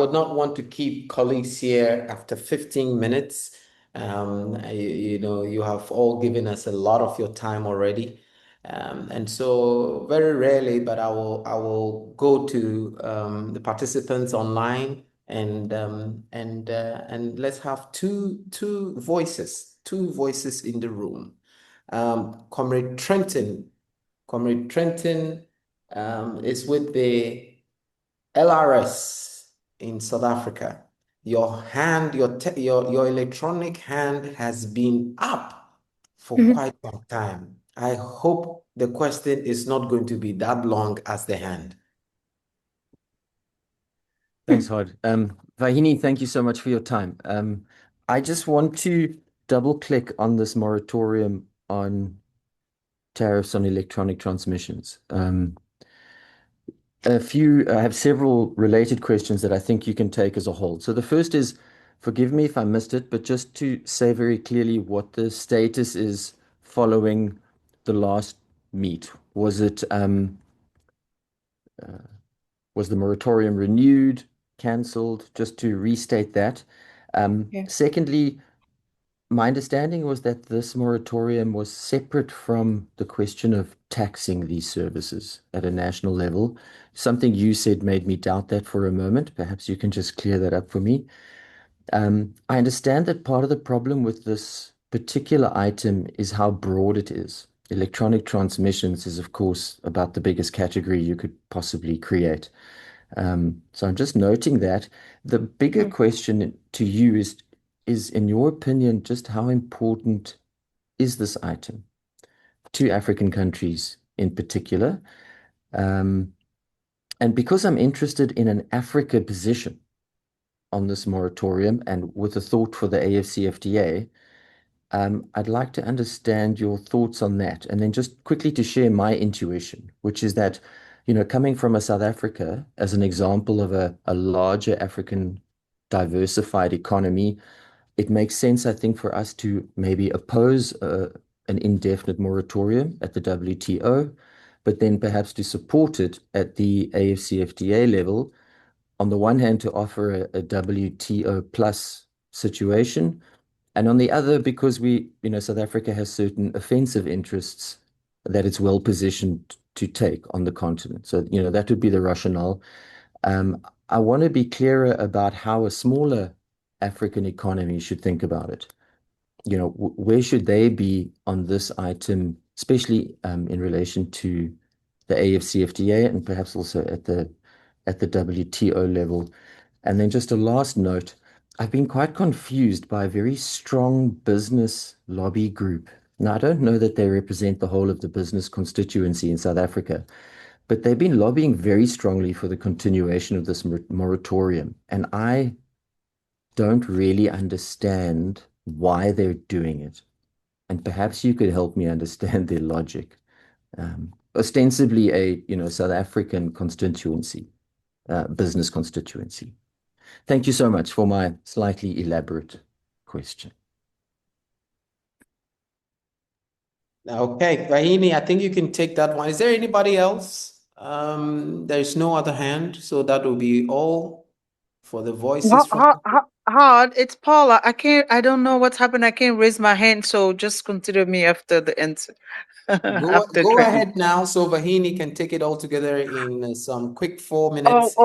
would not want to keep colleagues here after 15 minutes. You know, you have all given us a lot of your time already. And so very rarely, but I will go to the participants online and let's have two voices in the room. Comrade Trenton. Comrade Trenton is with the LRS in South Africa. Your hand, your electronic hand has been up for quite some time. I hope the question is not going to be that long as the hand. Thanks, Hod. Vahini, thank you so much for your time. I just want to double click on this moratorium on tariffs on electronic transmissions. I have several related questions that I think you can take as a whole. So the first is, forgive me if I missed it, but just to say very clearly what the status is following the last meet. Was the moratorium renewed, cancelled? Just to restate that. Secondly, my understanding was that this moratorium was separate from the question of taxing these services at a national level. Something you said made me doubt that for a moment. Perhaps you can just clear that up for me. I understand that part of the problem with this particular item is how broad it is. Electronic transmissions is, of course, about the biggest category you could possibly create. So I'm just noting that. The bigger question to you is, in your opinion, just how important is this item to African countries in particular? And because I'm interested in an Africa position on this moratorium and with a thought for the AFCFTA, I'd like to understand your thoughts on that. And then just quickly to share my intuition, which is that, coming from a South Africa as an example of a larger African diversified economy, it makes sense, I think, for us to maybe oppose an indefinite moratorium at the WTO, but then perhaps to support it at the AFCFTA level. On the one hand, to offer a WTO plus situation, and on the other, because South Africa has certain offensive interests that it's well positioned to take on the continent. So, that would be the rationale. I want to be clearer about how a smaller African economy should think about it. Where should they be on this item, especially in relation to the AFCFTA and perhaps also at the WTO level. And then just a last note, I've been quite confused by a very strong business lobby group. Now, I don't know that they represent the whole of the business constituency in South Africa, but they've been lobbying very strongly for the continuation of this moratorium. And I don't really understand why they're doing it. And perhaps you could help me understand their logic. Ostensibly a South African constituency, business constituency. Thank you so much for my slightly elaborate question. Okay, Vahini, I think you can take that one. Is there anybody else? There's no other hand, so that will be all for the voices from. Hard. It's Paula. I don't know what's happened. I can't raise my hand, so just consider me after the answer. Go ahead now, so Vahini can take it all together in some quick 4 minutes.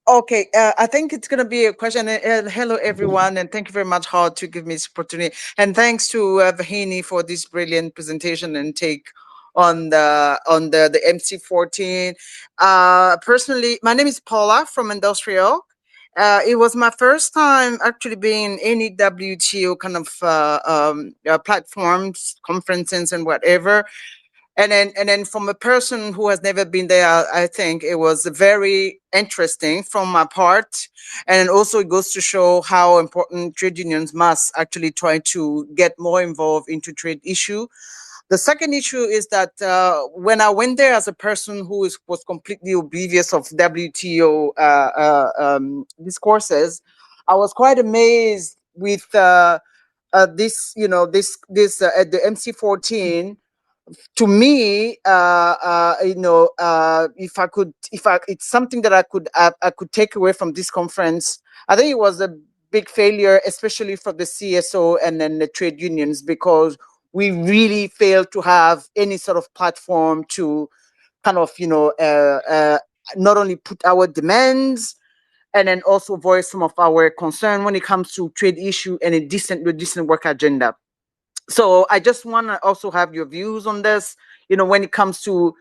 Okay. I think it's going to be a question. Hello, everyone, and thank you very much, Hod, to give me this opportunity. And thanks to Vahini for this brilliant presentation and take on the MC14. Personally, my name is Paula from Industrial. It was my first time actually being in any WTO kind of platforms, conferences, and whatever. And then from a person who has never been there, I think it was very interesting from my part. And also it goes to show how important trade unions must actually try to get more involved into trade issue. The second issue is that when I went there as a person who was completely oblivious of WTO discourses, I was quite amazed with this at the MC14. to me, it's something that I could take away from this conference. I think it was a big failure, especially for the CSO and then the trade unions, because we really failed to have any sort of platform to kind of, not only put our demands and then also voice some of our concern when it comes to trade issue and a decent work agenda. So I just want to also have your views on this. When it comes to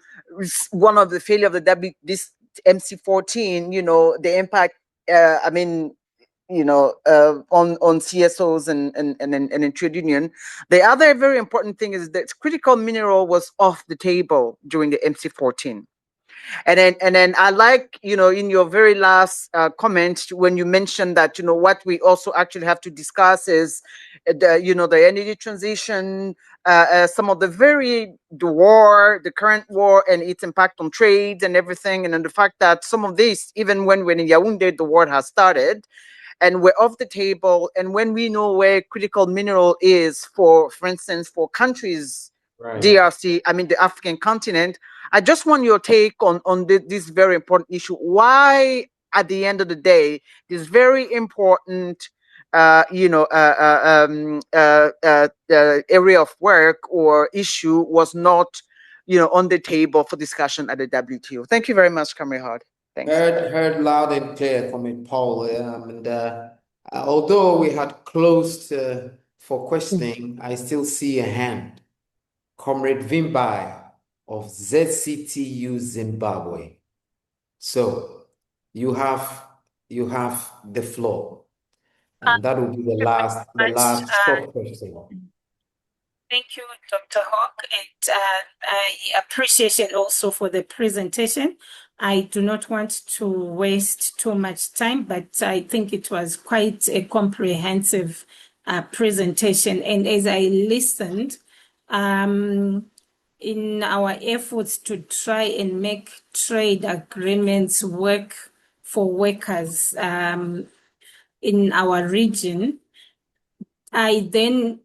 one of the failure of this MC14, the impact. I mean, on CSOs and trade union. The other very important thing is that critical mineral was off the table during the MC14. And then I like, in your very last comment, when you mentioned that, what we also actually have to discuss is the energy transition, some of the current war and its impact on trade and everything, and then the fact that some of this, even when in Yaoundé the war has started, and we're off the table, and when we know where critical mineral is for instance, for countries, Right. DRC, I mean the African continent, I just want your take on this very important issue. Why, at the end of the day, this very important area of work or issue was not on the table for discussion at the WTO. Thank you very much, Comrade Hod. Thanks. Heard loud and clear from it, Paul. And although we had closed for questioning, I still see a hand. Comrade Vimbai of ZCTU Zimbabwe. So you have the floor. And that will be the last short question. Thank you, Dr. Hawk, and I appreciate it also for the presentation. I do not want to waste too much time, but I think it was quite a comprehensive presentation. And as I listened, in our efforts to try and make trade agreements work for workers in our region, I then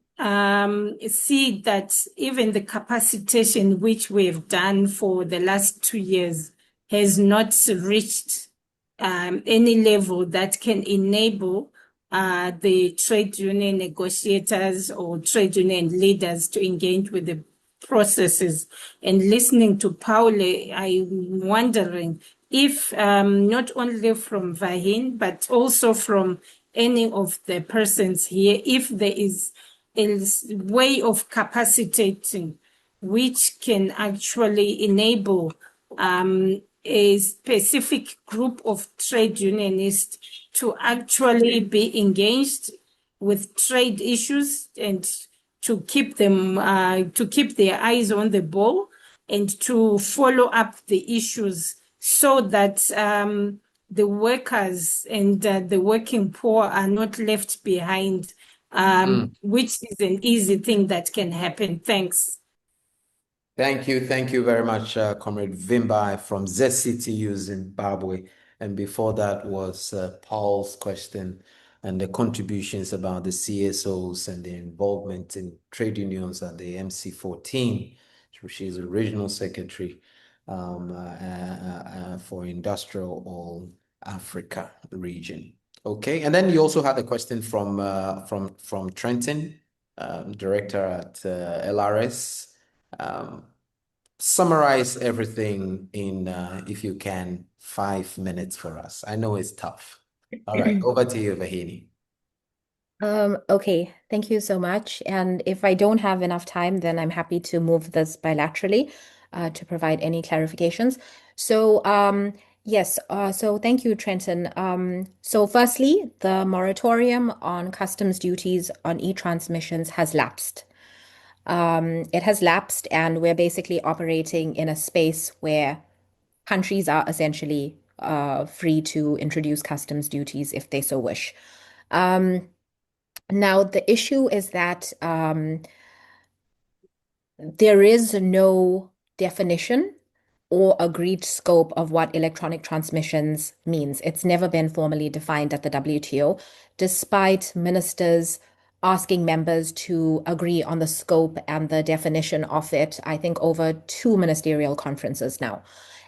see that even the capacitation which we have done for the last 2 years has not reached any level that can enable the trade union negotiators or trade union leaders to engage with the processes. And listening to Paule, I'm wondering if not only from Vahini, but also from any of the persons here, if there is a way of capacitating which can actually enable a specific group of trade unionists to actually be engaged with trade issues and to keep them to keep their eyes on the ball and to follow up the issues so that the workers and the working poor are not left behind, which is an easy thing that can happen. Thanks. Thank you very much, Comrade Vimbai from ZCTU Zimbabwe. And before that was Paul's question and the contributions about the CSOs and the involvement in trade unions at the MC14, which is the regional secretary for Industrial All Africa region. Okay, and then you also had a question from Trenton, director at LRS. Summarize everything in, if you can, 5 minutes for us. I know it's tough. All right, over to you, Vahini. Okay, thank you so much. And if I don't have enough time, then I'm happy to move this bilaterally to provide any clarifications. So yes, so thank you, Trenton. So firstly, the moratorium on customs duties on e-transmissions has lapsed. It has lapsed, and we're basically operating in a space where countries are essentially free to introduce customs duties if they so wish. Now, the issue is that there is no definition or agreed scope of what electronic transmissions means. It's never been formally defined at the WTO, despite ministers asking members to agree on the scope and the definition of it, I think over 2 ministerial conferences now.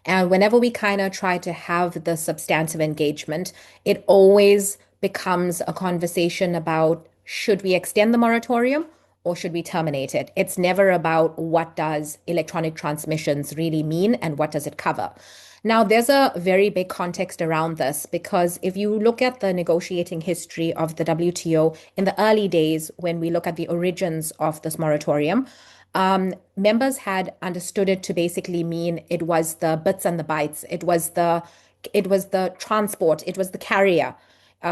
And whenever we kind of try to have the substantive engagement, it always becomes a conversation about should we extend the moratorium or should we terminate it? It's never about what does electronic transmissions really mean and what does it cover. Now, there's a very big context around this because if you look at the negotiating history of the WTO in the early days, when we look at the origins of this moratorium, members had understood it to basically mean it was the bits and the bytes. It was the transport. It was the carrier.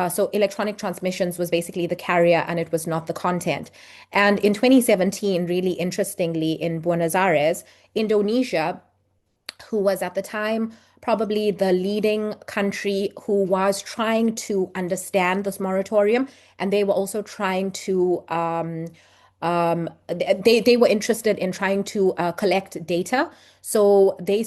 So electronic transmissions was basically the carrier and it was not the content. And in 2017, really interestingly, in Buenos Aires, Indonesia, who was at the time probably the leading country who was trying to understand this moratorium, and they were also trying to they were interested in trying to collect data. So they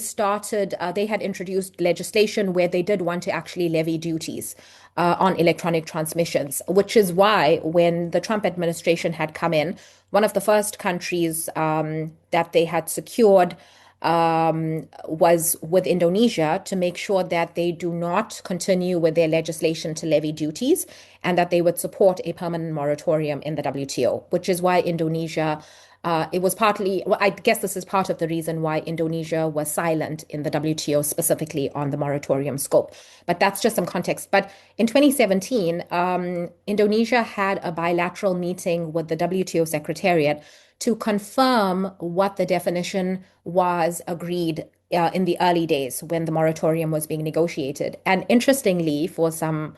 had introduced legislation where they did want to actually levy duties on electronic transmissions, which is why when the Trump administration had come in, one of the first countries that they had secured was with Indonesia to make sure that they do not continue with their legislation to levy duties and that they would support a permanent moratorium in the WTO, which is why Indonesia, it was partly, well, I guess this is part of the reason why Indonesia was silent in the WTO specifically on the moratorium scope. But that's just some context. But in 2017, Indonesia had a bilateral meeting with the WTO Secretariat to confirm what the definition was agreed in the early days when the moratorium was being negotiated. And interestingly, for some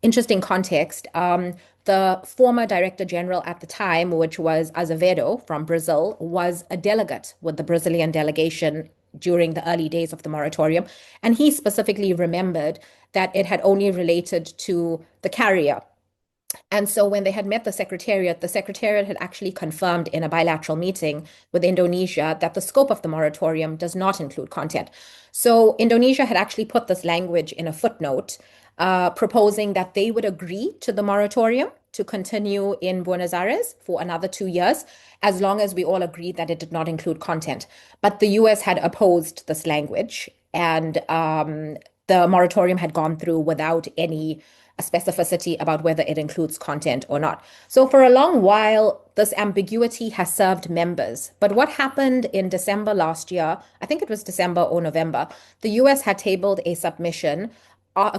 interesting context, the former Director General at the time, which was Azevedo from Brazil, was a delegate with the Brazilian delegation during the early days of the moratorium. And he specifically remembered that it had only related to the carrier. And so when they had met the Secretariat had actually confirmed in a bilateral meeting with Indonesia that the scope of the moratorium does not include content. So Indonesia had actually put this language in a footnote, proposing that they would agree to the moratorium to continue in Buenos Aires for another 2 years, as long as we all agreed that it did not include content. But the US had opposed this language, and the moratorium had gone through without any specificity about whether it includes content or not. So for a long while, this ambiguity has served members. But what happened in December last year, I think it was December or November, the US had tabled a submission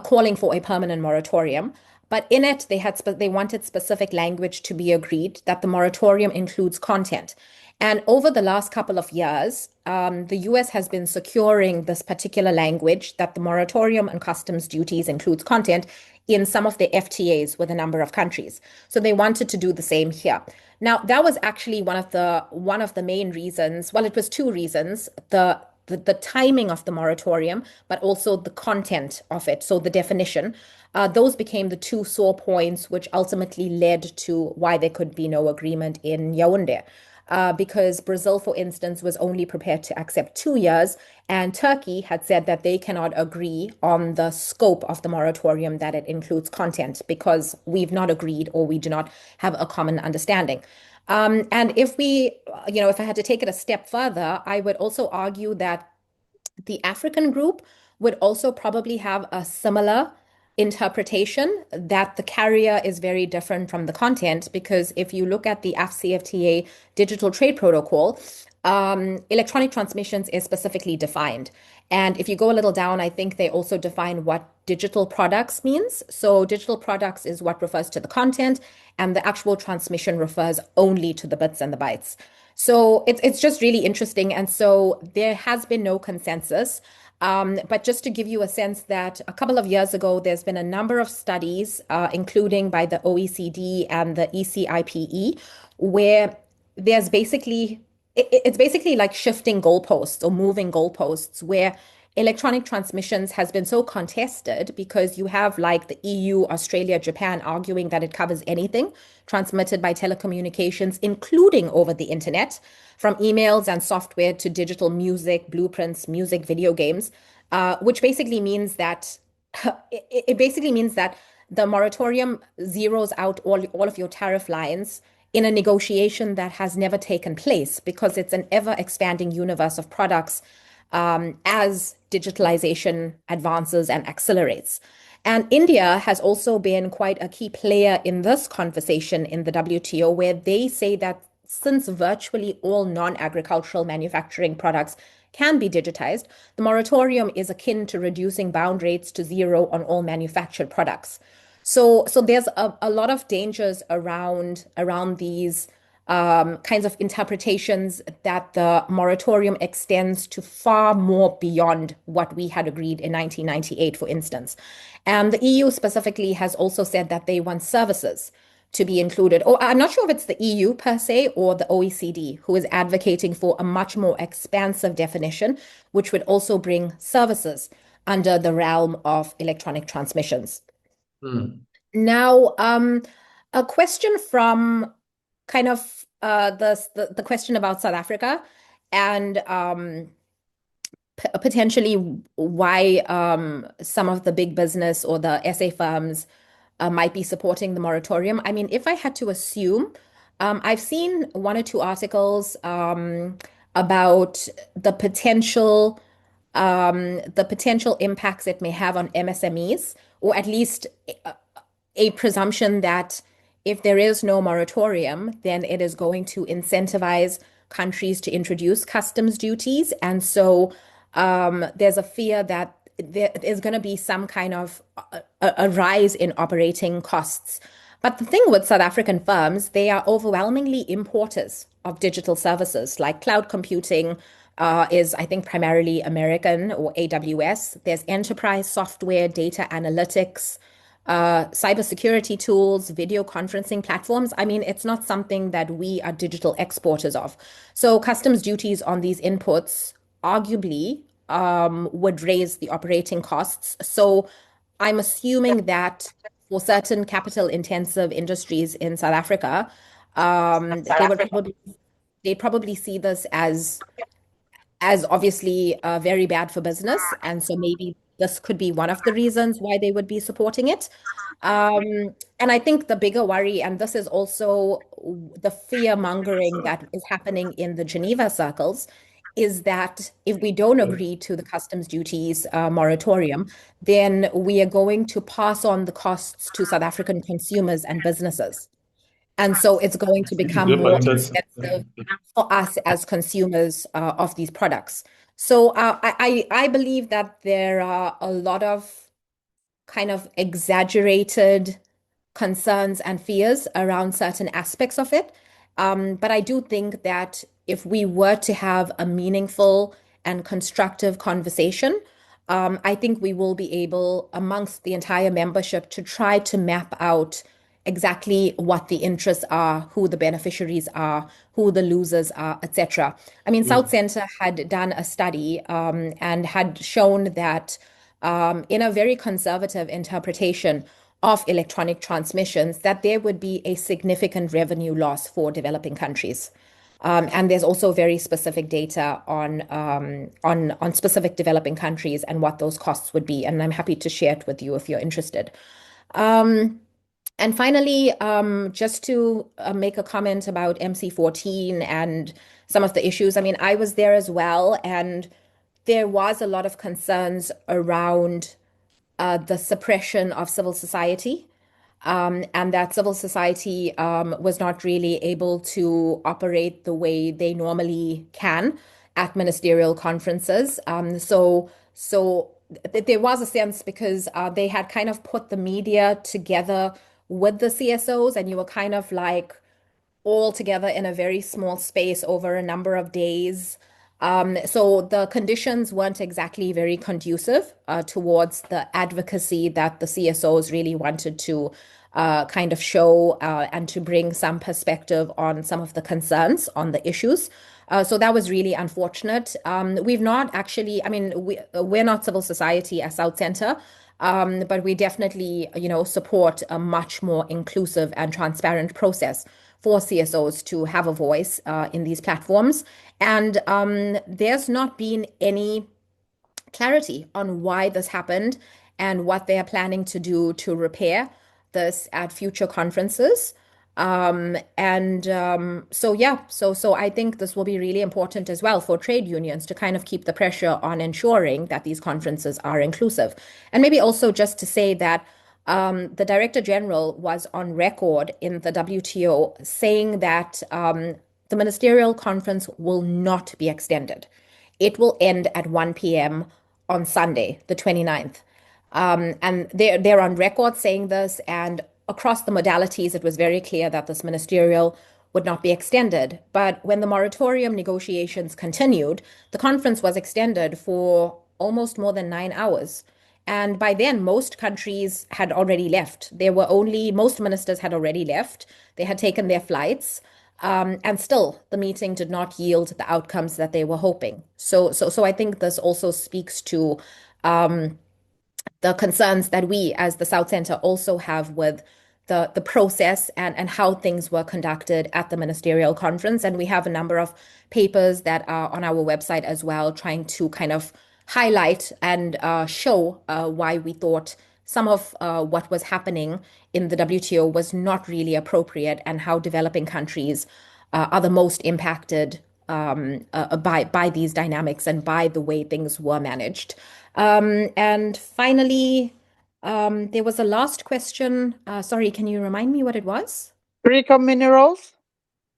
calling for a permanent moratorium. But in it, they wanted specific language to be agreed that the moratorium includes content. And over the last couple of years, the US has been securing this particular language that the moratorium on customs duties includes content in some of the FTAs with a number of countries. So they wanted to do the same here. Now, that was actually one of the main reasons. Well, it was two reasons. The timing of the moratorium, but also the content of it. So the definition, those became the two sore points, which ultimately led to why there could be no agreement in Yaoundé. Because Brazil, for instance, was only prepared to accept 2 years, and Turkey had said that they cannot agree on the scope of the moratorium, that it includes content, because we've not agreed or we do not have a common understanding. And if I had to take it a step further, I would also argue that the African group would also probably have a similar interpretation that the carrier is very different from the content, because if you look at the AfCFTA digital trade protocol, electronic transmissions is specifically defined. And if you go a little down, I think they also define what digital products means. So digital products is what refers to the content, and the actual transmission refers only to the bits and the bytes. So it's just really interesting. And so there has been no consensus. But just to give you a sense that a couple of years ago, there's been a number of studies, including by the OECD and the ECIPE, where there's it's basically like shifting goalposts or moving goalposts, where electronic transmissions has been so contested because you have like the EU, Australia, Japan arguing that it covers anything transmitted by telecommunications, including over the internet, from emails and software to digital music, blueprints, music, video games, which basically means that the moratorium zeroes out all of your tariff lines in a negotiation that has never taken place because it's an ever expanding universe of products as digitalization advances and accelerates. And India has also been quite a key player in this conversation in the WTO, where they say that since virtually all non-agricultural manufacturing products can be digitized, the moratorium is akin to reducing bound rates to zero on all manufactured products. So there's a lot of dangers around these kinds of interpretations that the moratorium extends to far more beyond what we had agreed in 1998, for instance. And the EU specifically has also said that they want services to be included. Or I'm not sure if it's the EU per se or the OECD who is advocating for a much more expansive definition, which would also bring services under the realm of electronic transmissions. Now, a question from kind of the question about South Africa and potentially why some of the big business or the SA firms might be supporting the moratorium. I mean, if I had to assume, I've seen one or two articles about the potential impacts it may have on MSMEs, or at least a presumption that if there is no moratorium, then it is going to incentivize countries to introduce customs duties. And so there's a fear that there is going to be some kind of a rise in operating costs. But the thing with South African firms, they are overwhelmingly importers of digital services, like cloud computing is, I think, primarily American, or AWS. There's enterprise software, data analytics, cybersecurity tools, video conferencing platforms. I mean, it's not something that we are digital exporters of. So customs duties on these inputs arguably would raise the operating costs. So I'm assuming that for certain capital intensive industries in South Africa, they'd probably see this as obviously very bad for business. And so maybe this could be one of the reasons why they would be supporting it. And I think the bigger worry, and this is also the fear mongering that is happening in the Geneva circles, is that if we don't agree to the customs duties moratorium, then we are going to pass on the costs to South African consumers and businesses. And so it's going to become more expensive for us as consumers of these products. So I believe that there are a lot of kind of exaggerated concerns and fears around certain aspects of it. But I do think that if we were to have a meaningful and constructive conversation, I think we will be able, amongst the entire membership, to try to map out exactly what the interests are, who the beneficiaries are, who the losers are, etc. I mean, South Center had done a study and had shown that in a very conservative interpretation of electronic transmissions, that there would be a significant revenue loss for developing countries. And there's also very specific data on specific developing countries and what those costs would be. And I'm happy to share it with you if you're interested. And finally, just to make a comment about MC14 and some of the issues. I mean, I was there as well, and there was a lot of concerns around the suppression of civil society, and that civil society was not really able to operate the way they normally can at ministerial conferences. So there was a sense because they had kind of put the media together with the CSOs, and you were kind of like all together in a very small space over a number of days. So the conditions weren't exactly very conducive towards the advocacy that the CSOs really wanted to kind of show and to bring some perspective on some of the concerns on the issues. So that was really unfortunate. We've not actually, I mean, we're not civil society as South Center, but we definitely, support a much more inclusive and transparent process for CSOs to have a voice in these platforms. And there's not been any clarity on why this happened. and what they are planning to do to repair this at future conferences. So I think this will be really important as well for trade unions to kind of keep the pressure on ensuring that these conferences are inclusive. And maybe also just to say that the Director General was on record in the WTO saying that the ministerial conference will not be extended. It will end at 1 p.m. on Sunday, the 29th. And they're on record saying this, and across the modalities, it was very clear that this ministerial would not be extended. But when the moratorium negotiations continued, the conference was extended for almost more than 9 hours. And by then, most countries had already left. Most ministers had already left. They had taken their flights. And still, the meeting did not yield the outcomes that they were hoping. So I think this also speaks to the concerns that we as the South Center also have with the process and how things were conducted at the ministerial conference. And we have a number of papers that are on our website as well, trying to kind of highlight and show why we thought some of what was happening in the WTO was not really appropriate, and how developing countries are the most impacted by these dynamics and by the way things were managed. And finally, there was a last question. Sorry, can you remind me what it was? Recom minerals?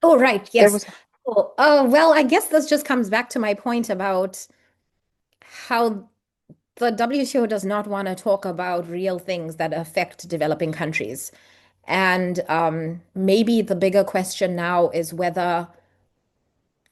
Oh, right. There Yes. was Well, I guess this just comes back to my point about how the WTO does not want to talk about real things that affect developing countries. And maybe the bigger question now is whether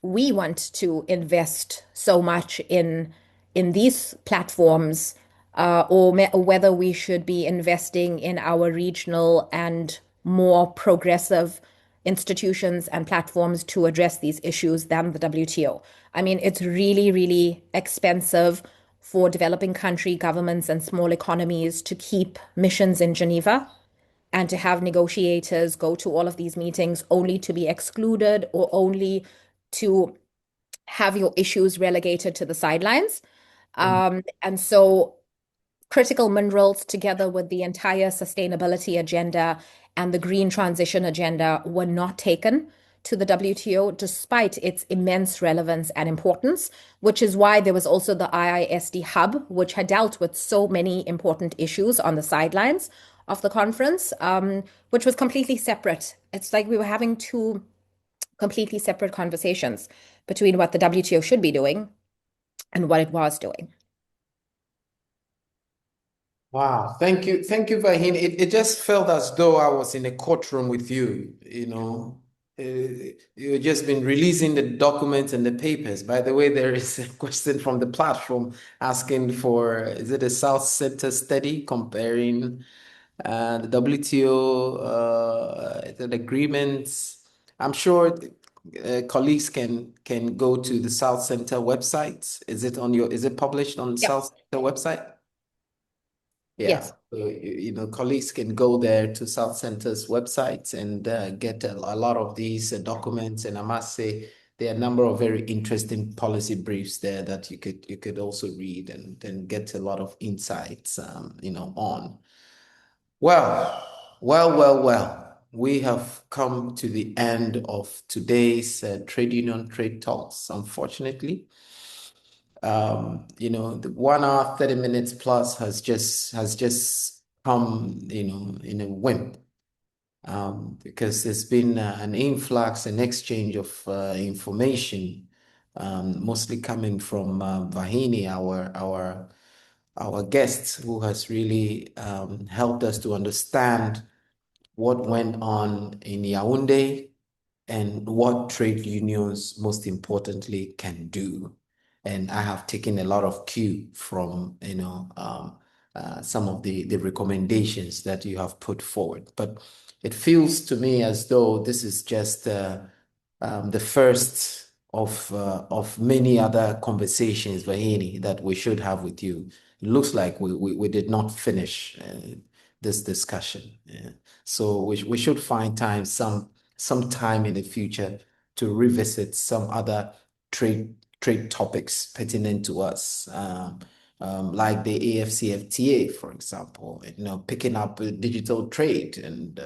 we want to invest so much in these platforms, or whether we should be investing in our regional and more progressive institutions and platforms to address these issues than the WTO. I mean, it's really, really expensive for developing country governments and small economies to keep missions in Geneva and to have negotiators go to all of these meetings only to be excluded, or only to have your issues relegated to the sidelines. And so critical minerals, together with the entire sustainability agenda and the green transition agenda, were not taken to the WTO, despite its immense relevance and importance, which is why there was also the IISD hub, which had dealt with so many important issues on the sidelines of the conference, which was completely separate. It's like we were having two completely separate conversations between what the WTO should be doing and what it was doing. Wow, thank you, Vahini. It just felt as though I was in a courtroom with you. You've just been releasing the documents and the papers. By the way, there is a question from the platform asking for, is it a South Center study comparing the WTO the agreements? I'm sure colleagues can go to the South Center website. Is it published on Yep. South Center website? Yeah. Yes. So, colleagues can go there to South Center's website and get a lot of these documents. And I must say, there are a number of very interesting policy briefs there that you could also read and get a lot of insights, on. Well. We have come to the end of today's Trade Union Trade Talks, unfortunately. The 1 hour, 30 minutes plus has just come, in a whim. Because there's been an influx and exchange of information, mostly coming from Vahini, our guest, who has really helped us to understand what went on in Yaoundé and what trade unions, most importantly, can do. And I have taken a lot of cue from, some of the recommendations that you have put forward. But it feels to me as though this is just the first of many other conversations, Vahini, that we should have with you. It looks like we did not finish this discussion. Yeah. So we should find some time in the future to revisit some other trade topics pertinent to us. like the AFCFTA, for example, picking up digital trade and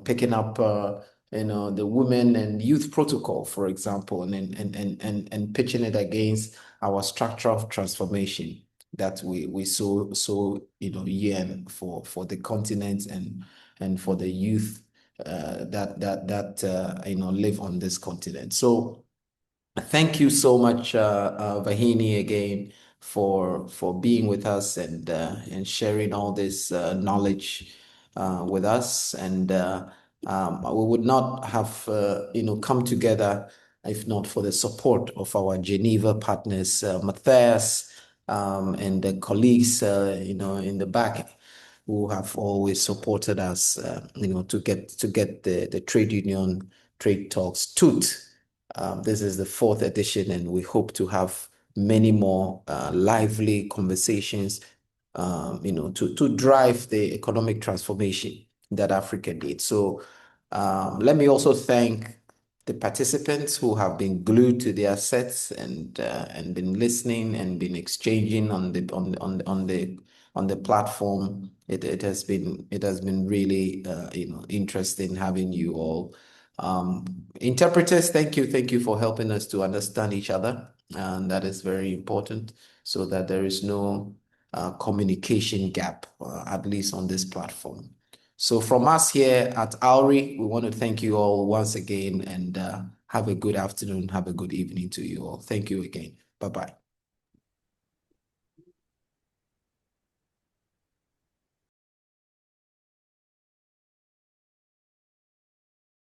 picking up the women and youth protocol, for example, and pitching it against our structure of transformation that we so yearn for the continent and for the youth that live on this continent. So thank you so much, Vahini, again for being with us and sharing all this knowledge with us. And we would not have come together if not for the support of our Geneva partners, Matthias, and the colleagues in the back who have always supported us to get the trade union trade talks TUTT. This is the 4th edition, and we hope to have many more lively conversations, to drive the economic transformation that Africa needs. So let me also thank the participants who have been glued to their sets and been listening and been exchanging on the platform. It has been really interesting having you all. Interpreters, thank you for helping us to understand each other, and that is very important so that there is no communication gap, at least on this platform. So from us here at ALREI, we want to thank you all once again, and have a good afternoon, have a good evening to you all. Thank you again. Bye-bye.